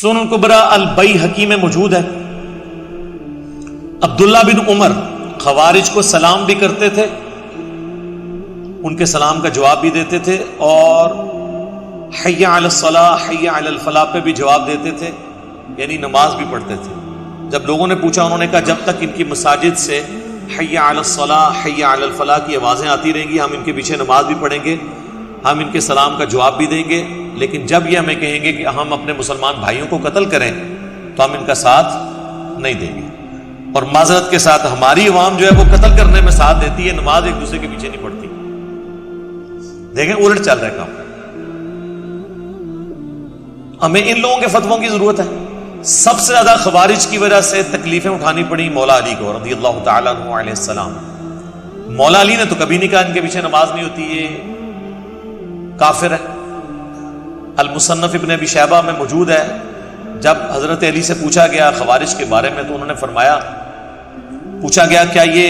سنن کبرا البیہقی میں موجود ہے، عبداللہ بن عمر خوارج کو سلام بھی کرتے تھے، ان کے سلام کا جواب بھی دیتے تھے، اور حی علی الصلاۃ حی علی الفلاح پہ بھی جواب دیتے تھے، یعنی نماز بھی پڑھتے تھے۔ جب لوگوں نے پوچھا، انہوں نے کہا جب تک ان کی مساجد سے حی علی الصلاۃ حی علی الفلاح کی آوازیں آتی رہیں گی، ہم ان کے پیچھے نماز بھی پڑھیں گے، ہم ان کے سلام کا جواب بھی دیں گے، لیکن جب یہ ہمیں کہیں گے کہ ہم اپنے مسلمان بھائیوں کو قتل کریں تو ہم ان کا ساتھ نہیں دیں گے۔ اور معذرت کے ساتھ ہماری عوام جو ہے وہ قتل کرنے میں ساتھ دیتی ہے، نماز ایک دوسرے کے پیچھے نہیں پڑتی۔ دیکھیں الٹ چل رہا ہے کام۔ ہمیں ان لوگوں کے فتووں کی ضرورت ہے۔ سب سے زیادہ خوارج کی وجہ سے تکلیفیں اٹھانی پڑی مولا علی کو رضی اللہ تعالیٰ عنہ علیہ السلام۔ مولا علی نے تو کبھی نہیں کہا ان کے پیچھے نماز نہیں ہوتی، یہ کافر ہے۔ المصنف ابن ابی شیبہ میں موجود ہے، جب حضرت علی سے پوچھا گیا خوارج کے بارے میں تو انہوں نے فرمایا، پوچھا گیا کیا یہ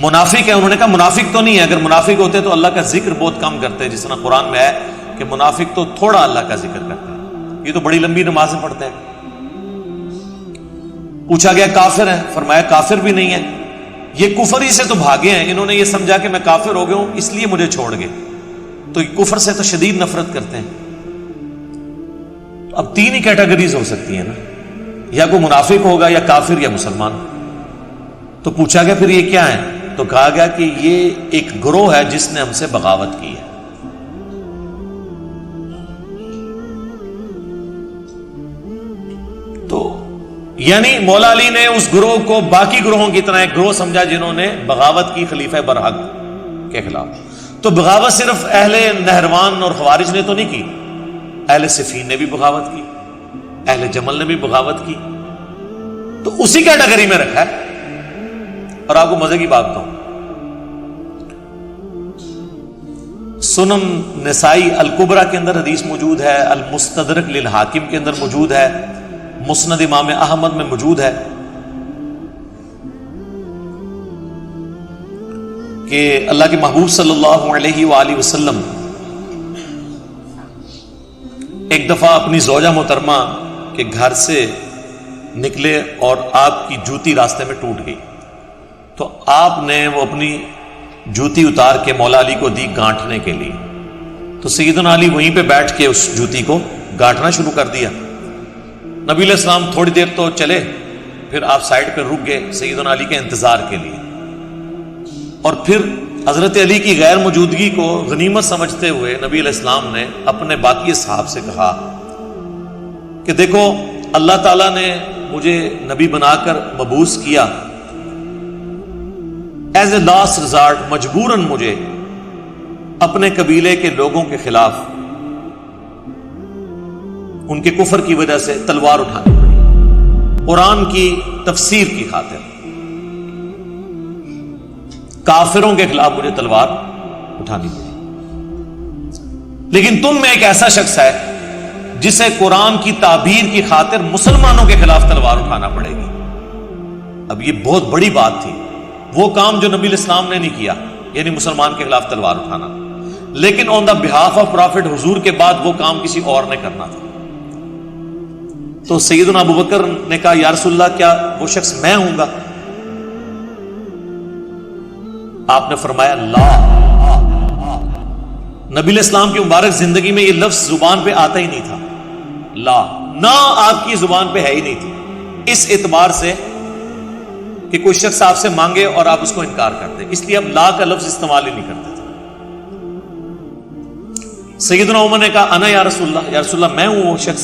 منافق ہے؟ انہوں نے کہا منافق تو نہیں ہے، اگر منافق ہوتے تو اللہ کا ذکر بہت کم کرتے، جس طرح قرآن میں ہے کہ منافق تو تھوڑا اللہ کا ذکر کرتے ہیں، یہ تو بڑی لمبی نمازیں پڑھتے ہیں۔ پوچھا گیا کافر ہیں؟ فرمایا کافر بھی نہیں ہے، یہ کفر ہی سے تو بھاگے ہیں، انہوں نے یہ سمجھا کہ میں کافر ہو گیا ہوں اس لیے مجھے چھوڑ گئے، تو کفر سے تو شدید نفرت کرتے ہیں۔ اب تین ہی کیٹیگریز ہو سکتی ہیں نا، یا کوئی منافق ہوگا یا کافر یا مسلمان۔ تو پوچھا گیا پھر یہ کیا ہے؟ تو کہا گیا کہ یہ ایک گروہ ہے جس نے ہم سے بغاوت کی ہے۔ تو یعنی مولا علی نے اس گروہ کو باقی گروہوں کی طرح ایک گروہ سمجھا جنہوں نے بغاوت کی خلیفہ برحق کے خلاف۔ تو بغاوت صرف اہل نہروان اور خوارج نے تو نہیں کی، اہل صفین نے بھی بغاوت کی، اہل جمل نے بھی بغاوت کی، تو اسی کیٹیگری میں رکھا ہے۔ اور آپ کو مزے کی بات بتاؤں، سنن نسائی الکبرا کے اندر حدیث موجود ہے، المستدرک للحاکم کے اندر موجود ہے، مسند امام احمد میں موجود ہے کہ اللہ کے محبوب صلی اللہ علیہ وآلہ وسلم ایک دفعہ اپنی زوجہ محترمہ کے گھر سے نکلے اور آپ کی جوتی راستے میں ٹوٹ گئی، تو آپ نے وہ اپنی جوتی اتار کے مولا علی کو دی گانٹھنے کے لیے، تو سیدنا علی وہیں پہ بیٹھ کے اس جوتی کو گانٹھنا شروع کر دیا۔ نبی علیہ السلام تھوڑی دیر تو چلے، پھر آپ سائڈ پہ رک گئے سیدنا علی کے انتظار کے لیے، اور پھر حضرت علی کی غیر موجودگی کو غنیمت سمجھتے ہوئے نبی علیہ السلام نے اپنے باقی اصحاب سے کہا کہ دیکھو اللہ تعالیٰ نے مجھے نبی بنا کر مبعوث کیا، ایز اے لاسٹ ریزارٹ مجبوراً مجھے اپنے قبیلے کے لوگوں کے خلاف ان کے کفر کی وجہ سے تلوار اٹھانی پڑی، قرآن کی تفسیر کی خاطر کافروں کے خلاف مجھے تلوار اٹھانی پڑی۔ لیکن تم میں ایک ایسا شخص ہے جسے قرآن کی تعبیر کی خاطر مسلمانوں کے خلاف تلوار اٹھانا پڑے گی۔ اب یہ بہت بڑی بات تھی، وہ کام جو نبی علیہ السلام نے نہیں کیا، یعنی مسلمان کے خلاف تلوار اٹھانا، لیکن آن دا بہاف آف پرافٹ حضور کے بعد وہ کام کسی اور نے کرنا تھا۔ تو سیدنا ابوبکر نے کہا یا رسول اللہ کیا وہ شخص میں ہوں گا؟ آپ نے فرمایا لا۔ نبی علیہ السلام کی مبارک زندگی میں یہ لفظ زبان پہ آتا ہی نہیں تھا، لا، نہ آپ کی زبان پہ ہے ہی نہیں تھی، اس اعتبار سے کہ کوئی شخص آپ سے مانگے اور آپ اس کو انکار کرتے، اس لیے اب لا کا لفظ استعمال ہی نہیں کرتے تھے۔ سیدنا عمر نے کہا انا یا رسول اللہ میں ہوں وہ شخص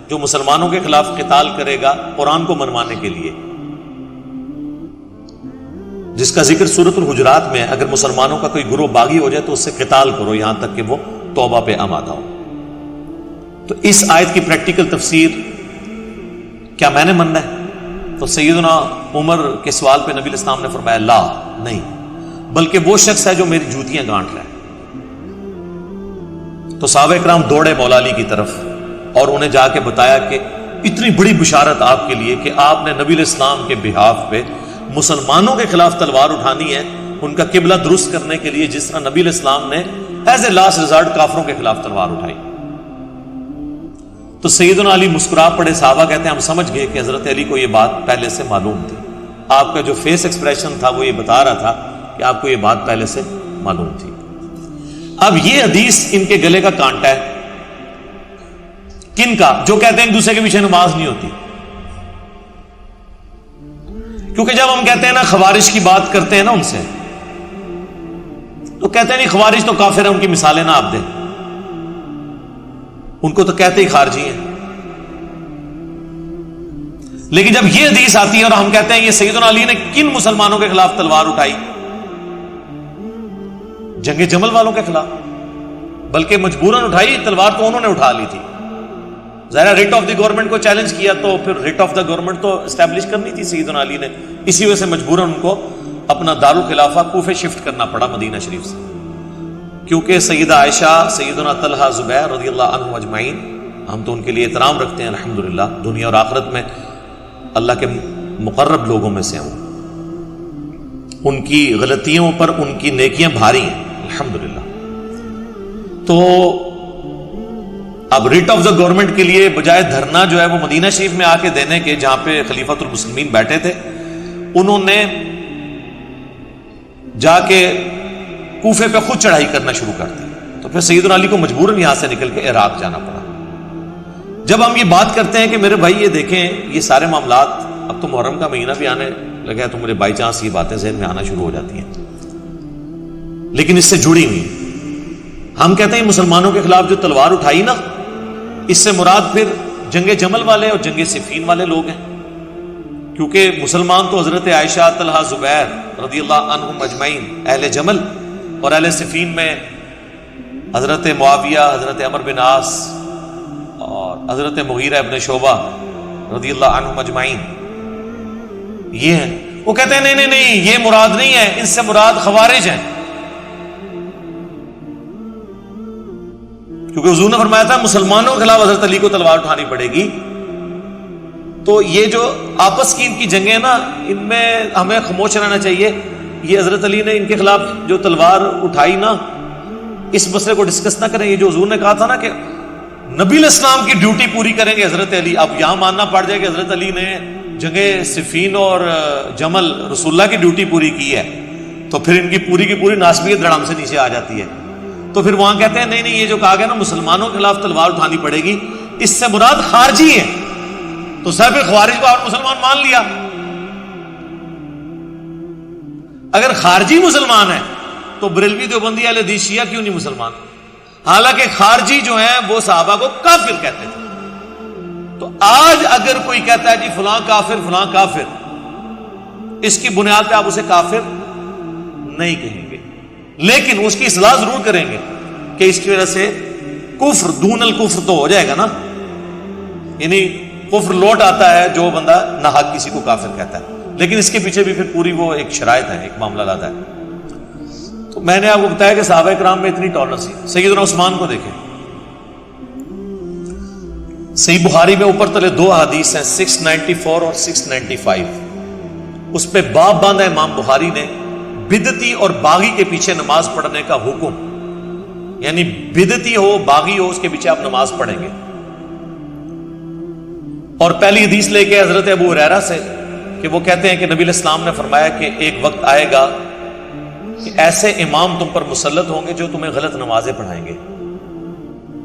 جو مسلمانوں کے خلاف قتال کرے گا قرآن کو منوانے کے لیے، جس کا ذکر سورۃ الحجرات میں ہے، اگر مسلمانوں کا کوئی گروہ باغی ہو جائے تو اس سے قتال کرو یہاں تک کہ وہ توبہ پہ آمادہ ہو۔ تو اس آیت کی پریکٹیکل تفسیر کیا میں نے مننا ہے؟ تو سیدنا عمر کے سوال پہ نبی علیہ السلام نے فرمایا لا، نہیں، بلکہ وہ شخص ہے جو میری جوتیاں گانٹ رہا ہے۔ تو صحابہ اکرام دوڑے مولا علی کی طرف اور انہیں جا کے بتایا کہ اتنی بڑی بشارت آپ کے لیے کہ آپ نے نبی علیہ السلام کے بہاف پہ مسلمانوں کے خلاف تلوار اٹھانی ہے، ان کا قبلہ درست کرنے کے لیے، جس طرح نبی علیہ السلام نے ایز اے لاسٹ ریزارٹ کافروں کے خلاف تلوار اٹھائی۔ تو سیدنا علی مسکرا پڑے. صحابہ کہتے ہیں ہم سمجھ گئے کہ حضرت علی کو یہ بات پہلے سے معلوم تھی. آپ کا جو فیس ایکسپریشن تھا وہ یہ بتا رہا تھا کہ آپ کو یہ بات پہلے سے معلوم تھی. اب یہ حدیث ان کے گلے کا کانٹا ہے. کن کا؟ جو کہتے ہیں ایک دوسرے کے پیچھے نماز نہیں ہوتی. کیونکہ جب ہم کہتے ہیں نا خوارج کی بات کرتے ہیں نا ان سے, تو کہتے ہیں نہیں خوارج تو کافر ہیں, ان کی مثالیں نہ آپ دیں, ان کو تو کہتے ہی خارجی ہیں. لیکن جب یہ حدیث آتی ہے اور ہم کہتے ہیں یہ سیدنا علی نے کن مسلمانوں کے خلاف تلوار اٹھائی؟ جنگ جمل والوں کے خلاف, بلکہ مجبوراً اٹھائی. تلوار تو انہوں نے اٹھا لی تھی. ظاہر ریٹ آف دی گورنمنٹ کو چیلنج کیا تو پھر ریٹ آف دا گورنمنٹ تو اسٹیبلش کرنی تھی سیدنا علی نے. اسی وجہ سے مجبوراً ان کو اپنا دارالخلافہ کوفے شفٹ کرنا پڑا مدینہ شریف سے. کیونکہ سیدہ عائشہ, سیدنا طلحہ, زبیر رضی اللہ عنہ اجمعین, ہم تو ان کے لیے احترام رکھتے ہیں الحمدللہ, دنیا اور آخرت میں اللہ کے مقرب لوگوں میں سے ہوں. ان کی غلطیوں پر ان کی نیکیاں بھاری ہیں الحمدللہ. تو اب ریٹ آف دا گورنمنٹ کے لیے بجائے دھرنا جو ہے وہ مدینہ شریف میں آ کے دینے کے, جہاں پہ خلیفۃ المسلمین بیٹھے تھے, انہوں نے جا کے کوفے پہ خود چڑھائی کرنا شروع کر دی. تو پھر سیدنا علی کو مجبوراً یہاں سے نکل کے عراق جانا پڑا. جب ہم یہ بات کرتے ہیں کہ میرے بھائی یہ دیکھیں یہ سارے معاملات, اب تو محرم کا مہینہ بھی آنے لگا ہے تو میرے بائی چانس یہ باتیں ذہن میں آنا شروع ہو جاتی ہیں, لیکن اس سے جڑی ہوئی. ہم کہتے ہیں مسلمانوں کے خلاف جو تلوار اٹھائی نا, اس سے مراد پھر جنگ جمل والے اور جنگ صفین والے لوگ ہیں. کیونکہ مسلمان تو حضرت عائشہ, طلحہ, زبیر رضی اللہ عنہم اجمعین اہل جمل, اور اہل صفین میں حضرت معاویہ, حضرت عمر بن عاص اور حضرت مغیرہ ابن شعبہ رضی اللہ عنہم اجمعین یہ ہیں. وہ کہتے ہیں نہیں نہیں نہیں یہ مراد نہیں ہے, ان سے مراد خوارج ہیں. کیونکہ حضور نے فرمایا تھا مسلمانوں کے خلاف حضرت علی کو تلوار اٹھانی پڑے گی. تو یہ جو آپس کی ان کی جنگیں نا, ان میں ہمیں خاموش رہنا چاہیے. یہ حضرت علی نے ان کے خلاف جو تلوار اٹھائی نا, اس مسئلے کو ڈسکس نہ کریں. یہ جو حضور نے کہا تھا نا کہ نبی علیہ السلام کی ڈیوٹی پوری کریں گے حضرت علی, اب یہاں ماننا پڑ جائے کہ حضرت علی نے جنگ صفین اور جمل رسول اللہ کی ڈیوٹی پوری کی ہے, تو پھر ان کی پوری ناسبیت دڑام سے نیچے آ جاتی ہے. تو پھر وہاں کہتے ہیں نہیں نہیں یہ جو کہا گیا نا مسلمانوں کے خلاف تلوار اٹھانی پڑے گی, اس سے مراد خارجی ہیں. تو صاحب خوارج کو آپ مسلمان مان لیا. اگر خارجی مسلمان ہے تو بریلوی دیوبندی اہل حدیث شیعہ کیوں نہیں مسلمان؟ حالانکہ خارجی جو ہیں وہ صحابہ کو کافر کہتے تھے. تو آج اگر کوئی کہتا ہے جی فلاں کافر, اس کی بنیاد پہ آپ اسے کافر نہیں کہیں گے, لیکن اس کی اصلاح ضرور کریں گے کہ اس کی وجہ سے کفر دون الکفر تو ہو جائے گا نا. یعنی کفر لوٹ آتا ہے جو بندہ ناحق کسی کو کافر کہتا ہے, لیکن اس کے پیچھے بھی پھر پوری وہ ایک شرائط ہے, ایک معاملہ لاتا ہے. تو میں نے آپ کو بتایا کہ صحابہ کرام میں اتنی ٹالرنس تھی. سیدنا عثمان کو دیکھیں, صحیح بخاری میں اوپر تلے 2 حدیث ہیں 694 اور 695. اس پہ باب باندھا امام بخاری نے بدعتی اور باغی کے پیچھے نماز پڑھنے کا حکم. یعنی بدعتی ہو باغی ہو اس کے پیچھے آپ نماز پڑھیں گے. اور پہلی حدیث لے کے حضرت ابو ہریرہ سے کہ وہ کہتے ہیں کہ نبی علیہ السلام نے فرمایا کہ ایک وقت آئے گا کہ ایسے امام تم پر مسلط ہوں گے جو تمہیں غلط نمازیں پڑھائیں گے.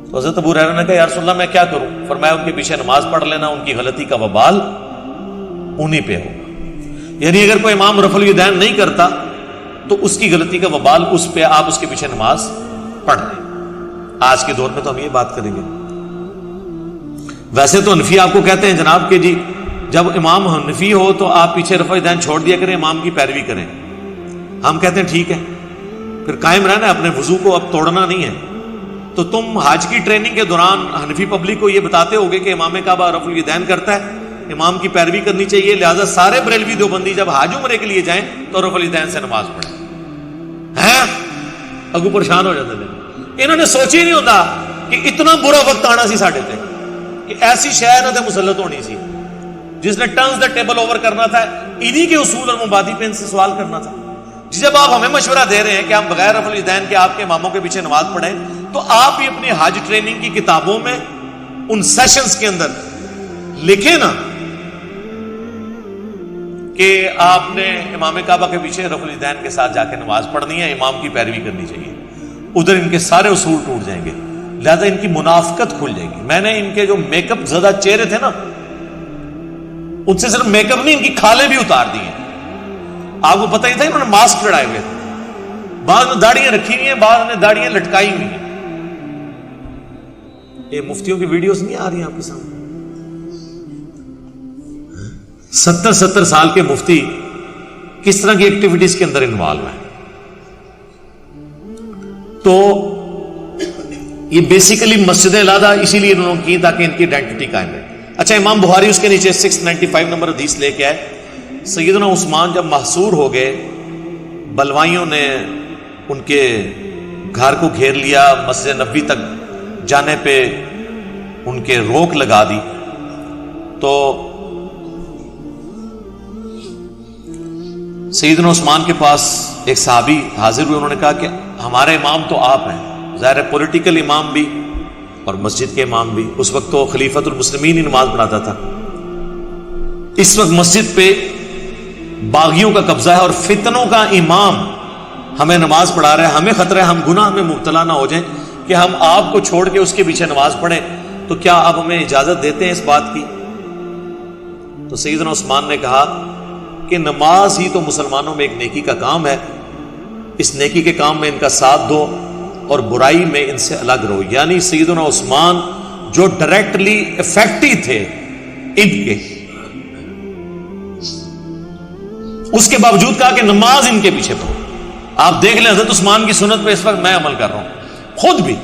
تو حضرت ابو ہریرہ نے کہا یا رسول اللہ میں کیا کروں؟ فرمایا ان کے پیچھے نماز پڑھ لینا, ان کی غلطی کا وبال انہی پہ ہوگا. یعنی اگر کوئی امام رفع الیدین نہیں کرتا تو اس کی غلطی کا وبال اس پہ, آپ اس کے پیچھے نماز پڑھ لیں. آج کے دور میں تو ہم یہ بات کریں گے. ویسے تو حنفی آپ کو کہتے ہیں جناب کہ جی جب امام حنفی ہو تو آپ پیچھے رفع الیدین چھوڑ دیا کریں, امام کی پیروی کریں. ہم کہتے ہیں ٹھیک ہے, پھر قائم رہنا, اپنے وضو کو اب توڑنا نہیں ہے. تو تم حج کی ٹریننگ کے دوران حنفی پبلک کو یہ بتاتے ہوگے کہ امام کعبہ رفع الیدین کرتا ہے, امام کی پیروی کرنی چاہیے, لہذا سارے بریلوی دیوبندی جب حج عمرے کے لیے جائیں تو رفع الیدین سے نماز پڑھیں. اگو پریشان ہو جاتے تھے. انہوں نے سوچ ہی نہیں ہوتا کہ اتنا برا وقت آنا سی ساڈے تے کہ ایسی شہر تے مسلط ہونی سی جس نے ٹرنز دا ٹیبل اوور کرنا تھا, انہی کے اصول اور مبادی پہ ان سے سوال کرنا تھا. جب آپ ہمیں مشورہ دے رہے ہیں کہ ہم بغیر رفع الیدین کے آپ کے اماموں کے پیچھے نماز پڑھیں, تو آپ بھی اپنی حج ٹریننگ کی کتابوں میں ان سیشنز کے اندر لکھے نا کہ آپ نے امام کعبہ کے پیچھے رفع الیدین کے ساتھ جا کے نماز پڑھنی ہے، امام کی پیروی کرنی چاہیے، ادھر ان کے سارے اصول ٹوٹ جائیں گے، لہذا ان کی منافقت کھل جائے گی۔ میں نے ان کے جو میک اپ زدہ چہرے تھے نا، ان سے صرف میک اپ نہیں، ان کی کھالیں بھی اتار دی ہیں۔ آپ کو پتہ ہی تھا انہوں نے ماسک لڑائے ہوئے تھے، بعض نے داڑیاں رکھی ہوئی ہیں، بعض نے داڑیاں لٹکائی ہوئی ہیں۔ یہ مفتیوں کی ویڈیوز نہیں آ رہی ہیں آپ کے سامنے؟ 70 سال کے مفتی کس طرح کی ایکٹیویٹیز کے اندر انوالو ہیں۔ تو یہ بیسیکلی مسجد علیحدہ اسی لیے انہوں نے کی تاکہ ان کی آئیڈینٹی قائم رہے۔ اچھا، امام بخاری اس کے نیچے 695 نمبر حدیث لے کے آئے، سیدنا عثمان جب محصور ہو گئے، بلوائیوں نے ان کے گھر کو گھیر لیا، مسجد نبوی تک جانے پہ ان کے روک لگا دی، تو سیدنا عثمان کے پاس ایک صحابی حاضر ہوئے، انہوں نے کہا کہ ہمارے امام تو آپ ہیں، ظاہر ہے پولیٹیکل امام بھی اور مسجد کے امام بھی۔ اس وقت تو خلیفۃ المسلمین ہی نماز پڑھاتا تھا، اس وقت مسجد پہ باغیوں کا قبضہ ہے اور فتنوں کا امام ہمیں نماز پڑھا رہا ہے، ہمیں خطرہ ہے ہم گناہ میں مبتلا نہ ہو جائیں کہ ہم آپ کو چھوڑ کے اس کے پیچھے نماز پڑھیں، تو کیا آپ ہمیں اجازت دیتے ہیں اس بات کی؟ تو سیدنا عثمان نے کہا کہ نماز ہی تو مسلمانوں میں ایک نیکی کا کام ہے، اس نیکی کے کام میں ان کا ساتھ دو اور برائی میں ان سے الگ رہو۔ یعنی سیدنا عثمان جو ڈائریکٹلی افیکٹی تھے ان کے، اس کے باوجود کہا کہ نماز ان کے پیچھے پڑھو۔ آپ دیکھ لیں حضرت عثمان کی سنت پہ اس وقت میں عمل کر رہا ہوں خود بھی،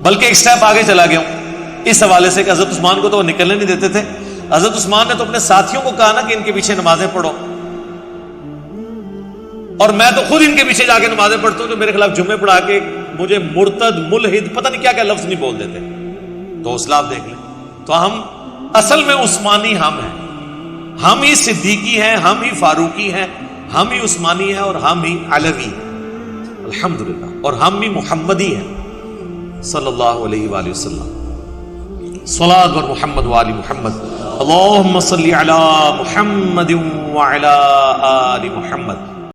بلکہ ایک سٹیپ آگے چلا گیا ہوں اس حوالے سے کہ حضرت عثمان کو تو وہ نکلنے نہیں دیتے تھے۔ حضرت عثمان نے تو اپنے ساتھیوں کو کہا نا کہ ان کے پیچھے نمازیں پڑھو، اور میں تو خود ان کے پیچھے جا کے نمازیں پڑھتا ہوں، جو میرے خلاف جمعے پڑھا کے مجھے مرتد، ملحد، پتہ نہیں کیا کیا لفظ نہیں بول دیتے۔ تو حوصلہ آپ دیکھ لیں، تو ہم اصل میں عثمانی ہم ہیں، ہم ہی صدیقی ہیں، ہم ہی فاروقی ہیں، ہم ہی عثمانی ہیں اور ہم ہی علوی ہیں الحمدللہ، اور ہم ہی محمدی ہیں صلی اللہ علیہ وآلہ وسلم۔ صلاۃ بر محمد وآل محمد، اللہم صلی علی محمد وعلی آل محمد۔